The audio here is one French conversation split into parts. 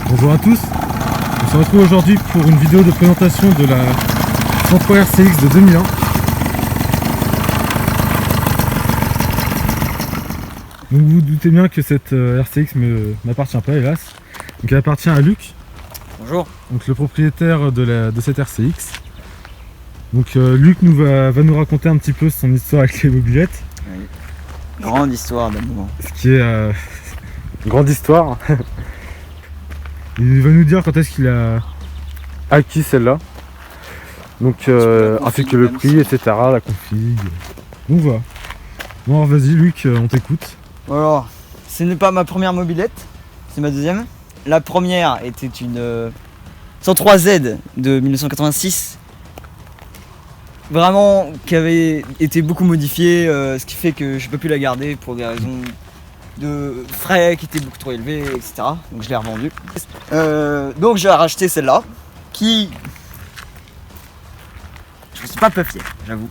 Bonjour à tous, on se retrouve aujourd'hui pour une vidéo de présentation de la 103 RCX de 2001. Donc vous vous doutez bien que cette RCX ne m'appartient pas, hélas. Donc elle appartient à Luc. Bonjour. Donc le propriétaire de cette RCX. Donc Luc va nous raconter un petit peu son histoire avec les mobilettes. Oui. Grande histoire d'amour. Ce qui est une grande histoire. Il va nous dire quand est-ce qu'il a acquis celle-là. Donc ainsi que le prix, etc. La config. Donc voilà. Bon alors vas-y Luc, on t'écoute. Alors, ce n'est pas ma première mobilette, c'est ma deuxième. La première était une 103Z de 1986. Vraiment qui avait été beaucoup modifiée, ce qui fait que je ne peux plus la garder pour des raisons de frais qui étaient beaucoup trop élevés, etc. Donc je l'ai revendue. Donc j'ai racheté celle-là, qui... Je ne suis pas peu fier, j'avoue.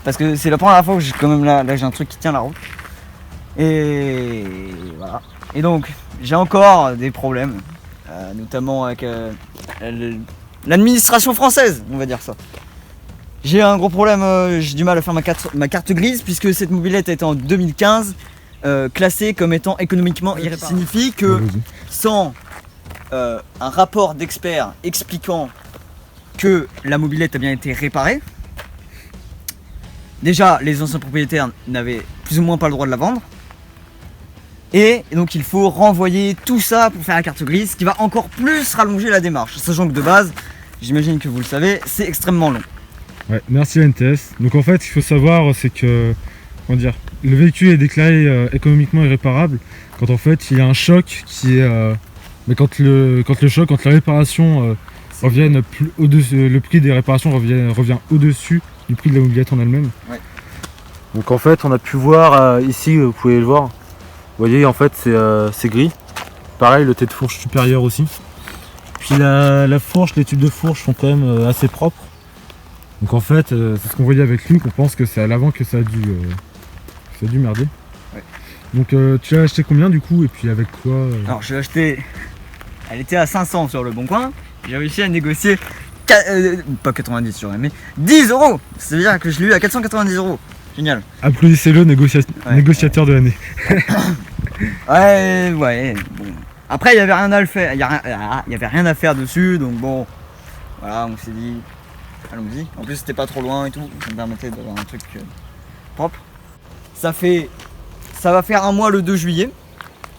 Parce que c'est la première fois que j'ai quand même là j'ai un truc qui tient la route. Et voilà. Et donc j'ai encore des problèmes, notamment avec l'administration française, on va dire ça. J'ai un gros problème, j'ai du mal à faire ma carte grise puisque cette mobilette a été en 2015 classée comme étant économiquement irréparable. Ça signifie que sans un rapport d'expert expliquant que la mobilette a bien été réparée, déjà les anciens propriétaires n'avaient plus ou moins pas le droit de la vendre. Et donc il faut renvoyer tout ça pour faire la carte grise, ce qui va encore plus rallonger la démarche, sachant que de base, j'imagine que vous le savez, c'est extrêmement long. Ouais, merci NTS. Donc en fait, ce qu'il faut savoir, c'est que le véhicule est déclaré économiquement irréparable quand en fait il y a un choc qui est... mais quand la réparation revienne au-dessus, le prix des réparations revient au-dessus du prix de la mobilette en elle-même. Ouais. Donc en fait, on a pu voir ici, vous pouvez le voir. Vous voyez, en fait, c'est gris. Pareil, le tête de fourche supérieur aussi. Puis la fourche, les tubes de fourche sont quand même assez propres. Donc en fait, c'est ce qu'on voyait avec Luc, on pense que c'est à l'avant que ça a dû merder. Ouais. Donc tu l'as acheté combien du coup et puis avec quoi Alors je l'ai acheté, elle était à 500 sur le bon coin, j'ai réussi à négocier, pas 90 sur mais 10 €. C'est-à-dire que je l'ai eu à 490 €. Génial. Applaudissez-le, négociateur de l'année. Ouais. Bon. Après il n'y avait rien à le faire, il y avait rien à faire dessus, donc bon, voilà, on s'est dit, allons-y. En plus c'était pas trop loin et tout, ça me permettait d'avoir un truc propre. Ça va faire un mois le 2 juillet,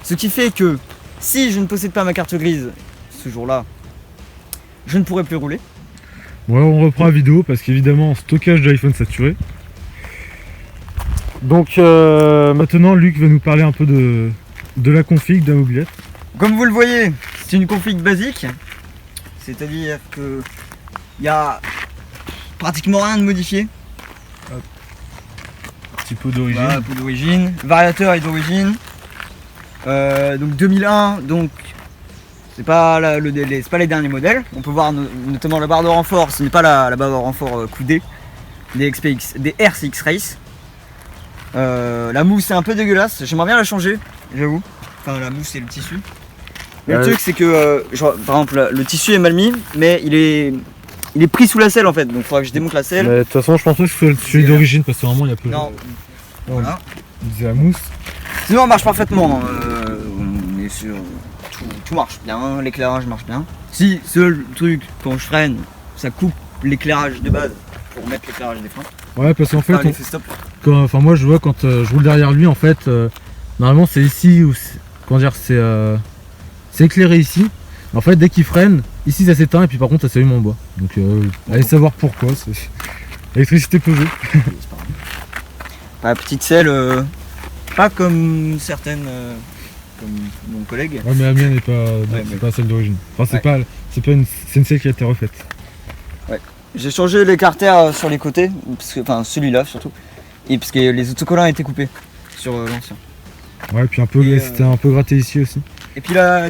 ce qui fait que si je ne possède pas ma carte grise ce jour-là, je ne pourrai plus rouler. Bon alors on reprend la vidéo parce qu'évidemment stockage de l'iPhone saturé. Donc maintenant Luc va nous parler un peu de la config de la mobilette. Comme vous le voyez, c'est une config basique, c'est-à-dire que il y a pratiquement rien de modifié. Petit pot d'origine. Voilà, pot d'origine, variateur est d'origine. Donc 2001, donc c'est pas les derniers modèles. On peut voir notamment la barre de renfort, ce n'est pas la barre de renfort coudée des RCX Race. La mousse est un peu dégueulasse, j'aimerais bien la changer, j'avoue. Enfin la mousse et le tissu. Mais le truc c'est que, par exemple le tissu est mal mis, mais il est pris sous la selle en fait, donc il faudra que je démonte la selle. De toute façon je pense pas que ce soit celui d'origine parce que vraiment il y a peu de... Non, voilà. C'est la mousse. Sinon, elle marche parfaitement. On est sûr, tout marche bien, l'éclairage marche bien. Si, seul truc, quand je freine, ça coupe l'éclairage de base pour mettre l'éclairage des freins. Ouais, parce qu'en fait, stop. moi je vois quand je roule derrière lui, en fait, normalement c'est ici où c'est éclairé ici. En fait, dès qu'il freine, ici ça s'éteint et puis par contre ça s'allume en bas. Donc, allez savoir pourquoi. Électricité Peugeot. La petite selle, pas comme certaines, comme mon collègue. Ouais, mais la mienne n'est pas celle d'origine. Enfin, c'est une selle qui a été refaite. Ouais. J'ai changé les carters sur les côtés, enfin celui-là surtout, et parce que les autocollants étaient coupés sur l'ancien. Ouais, puis c'était un peu gratté ici aussi. Et puis la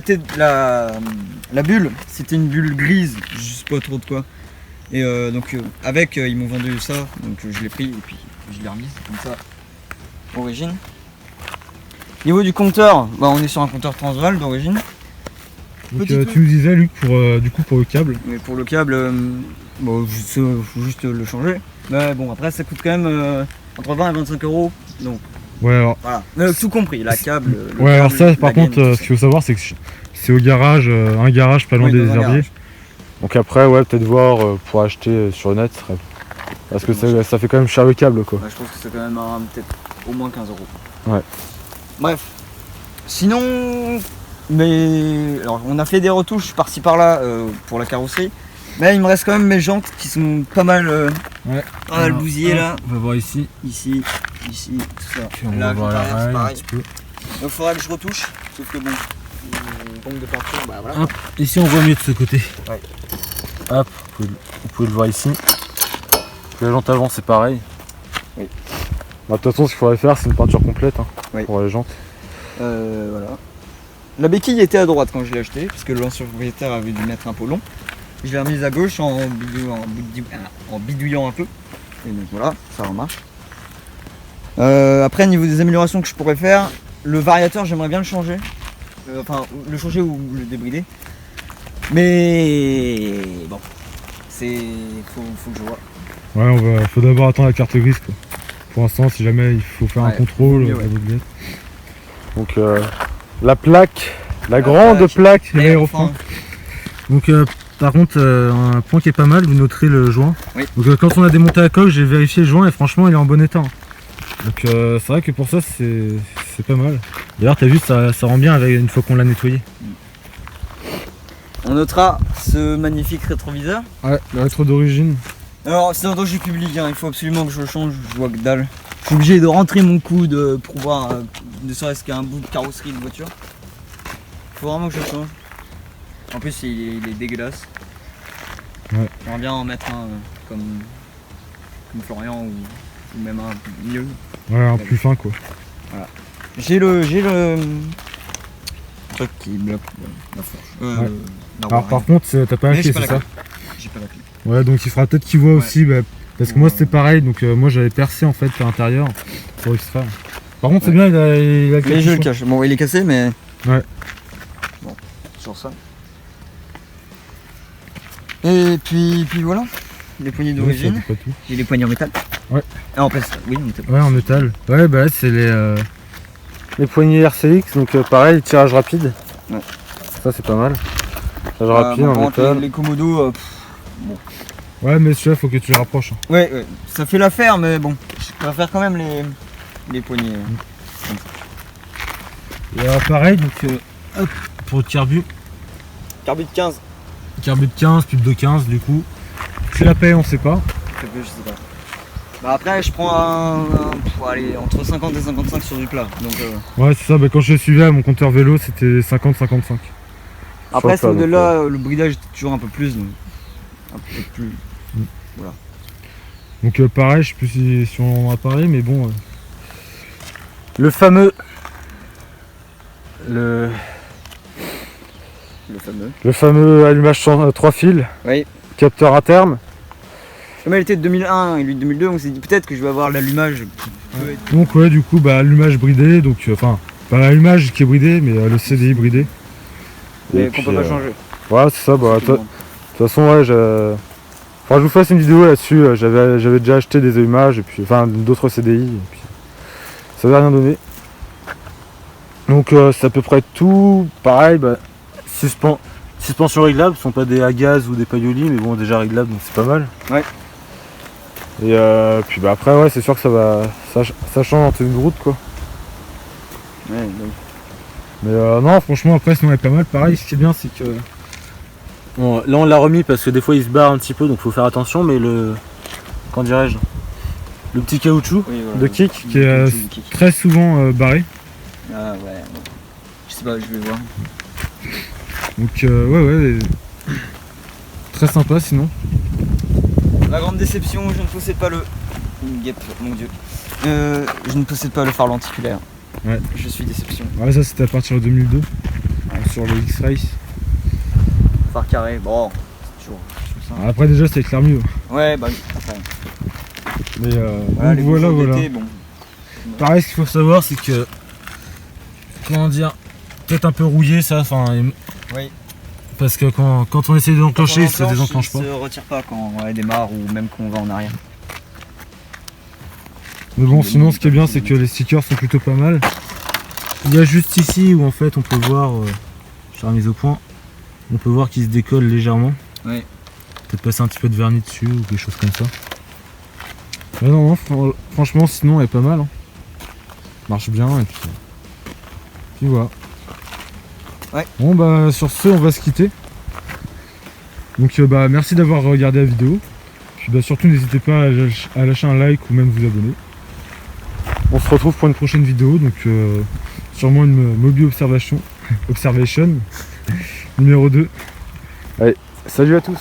bulle, c'était une bulle grise, je sais pas trop de quoi. Et donc avec, ils m'ont vendu ça, donc je l'ai pris et puis je l'ai remise comme ça, origine. Niveau du compteur, on est sur un compteur Transval d'origine. Donc Petit tu nous disais Luc pour le câble. Mais pour le câble, bon, faut juste le changer. Mais bon, après ça coûte quand même entre 20 et 25 euros. Donc Ouais alors, voilà, tout compris, la câble. le ouais, alors câble, ça par la gaine, contre tout ce qu'il faut savoir c'est que c'est au garage, un garage pas loin Oui, des dans un herbiers. garage. Donc après, ouais, peut-être voir pour acheter sur net. Parce que ça fait quand même cher le câble, quoi. Ouais, je pense que c'est quand même peut-être au moins 15 euros. Ouais. Bref. Sinon, mais alors on a fait des retouches par-ci par-là pour la carrosserie. Mais il me reste quand même mes jantes qui sont pas mal, Ouais. pas mal bousillées là. On va voir ici. Ici, tout ça. Puis on Là, va voir l'arrière, c'est l'arrière un pareil. petit peu. Donc il faudra que je retouche. Sauf que bon, pompe de peinture, bah voilà. Hop, ici on voit mieux de ce côté. Ouais. Hop, vous pouvez le voir ici. La jante avant, c'est pareil. Oui. Bah, de toute façon, ce qu'il faudrait faire, c'est une peinture complète Oui. pour les jantes. Voilà. La béquille était à droite quand je l'ai acheté, parce que l'ancien propriétaire avait dû mettre un peu long. Je l'ai remise à gauche en bidouillant un peu. Et donc voilà, ça remarche. Après, niveau des améliorations que je pourrais faire, le variateur, j'aimerais bien le changer. Enfin, le changer ou le débrider. Mais bon, faut que je vois. Ouais, faut d'abord attendre la carte grise quoi. Pour l'instant, si jamais il faut faire un Ouais, contrôle, vaut mieux, ouais. la mobilette. Donc, la plaque, la grande plaque. plaque, Et l'aérofrein. enfin, Donc par contre, un point qui est pas mal, vous noterez le joint. Oui. Donc quand on a démonté la coque, j'ai vérifié le joint et franchement il est en bon état. Donc c'est vrai que pour ça c'est pas mal. D'ailleurs t'as vu, ça rend bien avec, une fois qu'on l'a nettoyé. on notera ce magnifique rétroviseur. Ouais, le rétro d'origine. Alors, c'est un danger public, hein, il faut absolument que je le change, je vois que dalle. Je suis obligé de rentrer mon coude pour voir ne serait-ce qu'un bout de carrosserie de voiture. Faut vraiment que je le change. En plus, il est dégueulasse. Ouais. J'aimerais bien en mettre un comme Florian ou même un mieux. Ouais, un plus fin quoi. J'ai le truc qui bloque la fourche. Ouais. la Alors roue par arrière. contre t'as pas la Mais clé, j'ai pas c'est la ça? clé. J'ai pas la clé. Ouais, donc il faudra peut-être qu'il voit Ouais. aussi, parce que moi c'était pareil, donc moi j'avais percé en fait à l'intérieur pour extraire. Par contre c'est bien, il a le Mais je le capuchon. cache. Bon, il est cassé, mais. Ouais. Bon, sur ça. Et puis voilà. Les poignées Ouais, d'origine. c'est à peu près tout. Et les poignées en métal. Ouais. Ah, en plastique. Oui, en métal. Ouais, en métal. Ouais, bah là, c'est Les poignées RCX, donc pareil, tirage rapide. Ouais. Ça, c'est pas mal. Tirage rapide Bon, en par contre, métal. les Komodo, Ouais, mais celui-là, faut que tu les rapproches. ouais, ça fait l'affaire, mais bon, je préfère quand même les poignées. Et pareil, donc, hop, pour le carbu. Carbu de 15. Carbu de 15, pub de 15, du coup. Tu la payes, on sait pas. Je sais pas. Bah après, je prends pour aller entre 50 et 55 sur du plat. Donc, Ouais, c'est ça, bah, quand je suivais à mon compteur vélo, c'était 50-55. après, c'est Sur le plat, au-delà, le bridage était toujours un peu plus. Donc, un peu plus. Donc, pareil, je sais plus si on en a parlé, mais bon. Le fameux. Le Le fameux. fameux allumage 3 fils, Oui. capteur à terme. Comme elle était de 2001 et lui de 2002, on s'est dit peut-être que je vais avoir l'allumage qui peut être. Donc, ouais, du coup, bah, allumage bridé, donc, enfin, pas l'allumage qui est bridé, mais le CDI bridé. Mais Et qu'on puis, peut pas changer. Ouais, c'est ça. Bah, C'est tout le monde. de toute façon, ouais, faudra que je vous fasse une vidéo là-dessus. J'avais déjà acheté des allumages, et puis, enfin, d'autres CDI, et puis ça n'avait rien donné. Donc, c'est à peu près tout. Pareil, bah, suspension réglable, ce sont pas des à gaz ou des paillolis, mais bon, déjà réglables, donc c'est pas mal. Ouais. Et puis, bah, après, ouais, c'est sûr que ça change en tenue de route, quoi. Ouais, donc. Mais non, franchement, après, sinon, elle est pas mal. Pareil, ce qui est bien, c'est que. Bon, là on l'a remis parce que des fois il se barre un petit peu, donc faut faire attention, mais comment dirais-je, le petit caoutchouc Oui, voilà. de kick, qui est Le kick. très souvent barré. Ah ouais. Je sais pas, je vais voir. Donc, ouais, très sympa sinon. La grande déception, je ne possède pas le. Yep, mon dieu. Je ne possède pas le phare lenticulaire. Ouais. Je suis déception. Ouais, ça c'était à partir de 2002. Sur le X-Race. Phare carré, bon, c'est toujours ça. Après, déjà, c'était éclair mieux. Ouais, bah oui, après. Mais Voilà, les donc, voilà, beaux jours voilà. d'été, bon. Pareil, ce qu'il faut savoir, c'est que. Comment dire, peut-être un peu rouillé ça, enfin, Oui. parce que quand on essaie de l'enclencher, ça désenclenche pas. Il se retire pas quand on démarre ou même quand on va en arrière. Mais bon, sinon ce qui est bien, c'est que les stickers sont plutôt pas mal. Il y a juste ici où en fait on peut voir, je l'ai remise au point, on peut voir qu'il se décolle légèrement. Oui. Peut-être passer un petit peu de vernis dessus ou quelque chose comme ça. Mais non, franchement, sinon elle est pas mal. Hein. Marche bien et puis voilà. Ouais. Bon bah sur ce, on va se quitter. Donc bah merci d'avoir regardé la vidéo. Puis bah surtout n'hésitez pas à lâcher un like ou même vous abonner. On se retrouve pour une prochaine vidéo, donc sûrement une Moby Observation numéro 2. Allez, salut à tous.